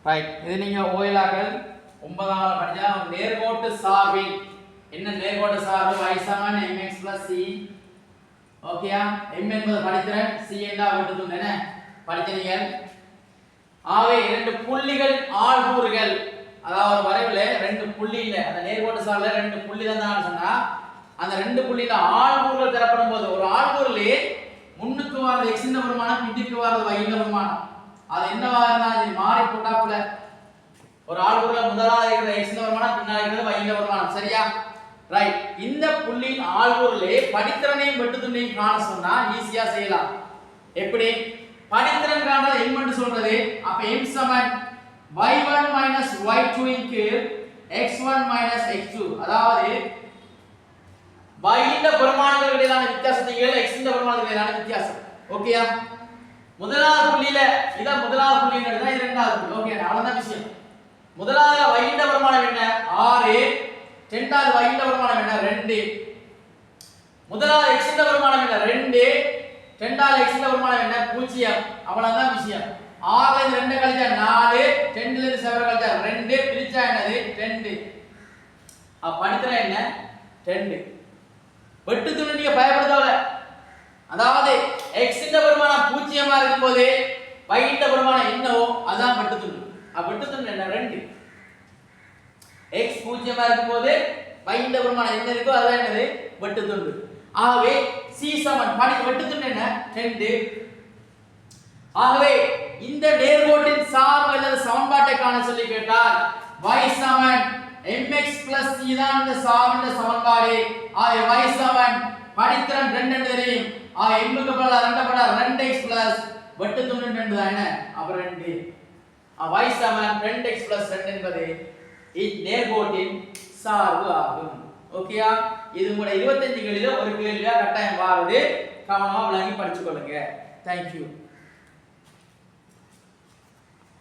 Right. இது நீங்க ஓயலாக்கள் 9ஆம் படிச்சா நேர்கோட்டு சார்பின் என்ன நேர்கோட்டு சார்பு y சமன் mx + c. ஓகேயா? m என்பது படித்திறன், c என்றா வெட்டுத்துண்டு என்ன படிச்சீங்க. ஆகவே இரண்டு புள்ளிகள் ஆள்கூறுகள், அதாவது ஒரு வரைவுல ரெண்டு புள்ளி இல்ல, அந்த நேர்கோட்டு சார்புல ரெண்டு புள்ளி தான் சொன்னா அந்த ரெண்டு புள்ளியில ஆள்கூறுகள் தரப்படும் போது ஒரு ஆள்கூறுலே முன்னுக்கு வரது x ன்ற பெருமானம், பின்னுக்கு வரது y ன்ற பெருமானம், அது என்னவா இருந்தா அது மாறி போட்டாப்புல ஒரு ஆள்கூறுல முதலாவது இருக்கிற x ன்ற பெருமானம், பின்னாடி இருக்கிறது y ன்ற பெருமானம். சரியா? ரைட். இந்த புள்ளியின் ஆள்கூறுலே படித்திறனையும் வெட்டுத்துண்டையும் காண சொன்னா ஈஸியா செய்யலாம். எப்படி? படித்திறன் காண்றது m ன்னு சொல்றது. அப்ப m சமன் y1 - y2 இன் கீழ் x1 - x2. அதாவது y ன்ற பெருமானங்களுக்கு இடையிலான வித்தியாசத்தை x ன்ற பெருமானங்களுக்கு இடையிலான வித்தியாசம். ஓகேயா? முதலாவது புள்ளியில இத முதலாவது புள்ளின்னு எடுத்தா இது இரண்டாவது புள்ளி. ஓகே, அவ்வளவுதான் விஷயம். முதலாவது y ன்ற பெருமானம் என்ன? 6. இரண்டாவது y ன்ற பெருமானம் என்ன? 2. முதலாவது x ன்ற பெருமானம் என்ன? 2. இரண்டாவது x ன்ற பெருமானம் என்ன? 0. அவ்வளவுதான் விஷயம். 6ல இருந்து 2 கழிச்சா 4, 2ல இருந்து 7 கழிச்சா 2, பிரிச்சா என்னது? 2. அப்ப படித்திறன் என்ன? 2. வெட்டுத்துண்டு நீங்க பயப்படுதவல, அதாவது x ன்ற பெருமானம் 0 இருக்கும்போது y ன்ற பெருமானம் என்னவோ அதான் வெட்டுத்துண்டு. அப்ப வெட்டுத்துண்டு என்ன? 2. x 0 இருக்கும்போது y ன்ற பெருமானம் என்ன இருக்கோ அதான் என்னது? வெட்டுத்துண்டு. ஆகவே c சமன் வெட்டுத்துண்டு என்ன? 2. ஆகவே இந்த நேர்கோட்டின் சார்பு அல்லது சமன்பாட்டை காண சொல்லி கேட்டால் y சமன் mx + c தான் இந்த சார்பின் சமன்பாடு. ஆகவே y சமன் படித்திறன் 2 என்று தெரியும். ஆக m க்கு பதிலா 2 போட்டா 2x + வெட்டுத்துண்டு 2 தான் என்ன? அப்ப 2. y சமன் 2x + 2 என்பது நேர்கோட்டின் சார்பு ஆகும். ஓகேயா? இது கூட 25 கேள்வியில ஒரு கேள்வியா கட்டாயம் வாருது. கவனமா விளங்கி படிச்சுக்கொள்ளுங்க. Thank you.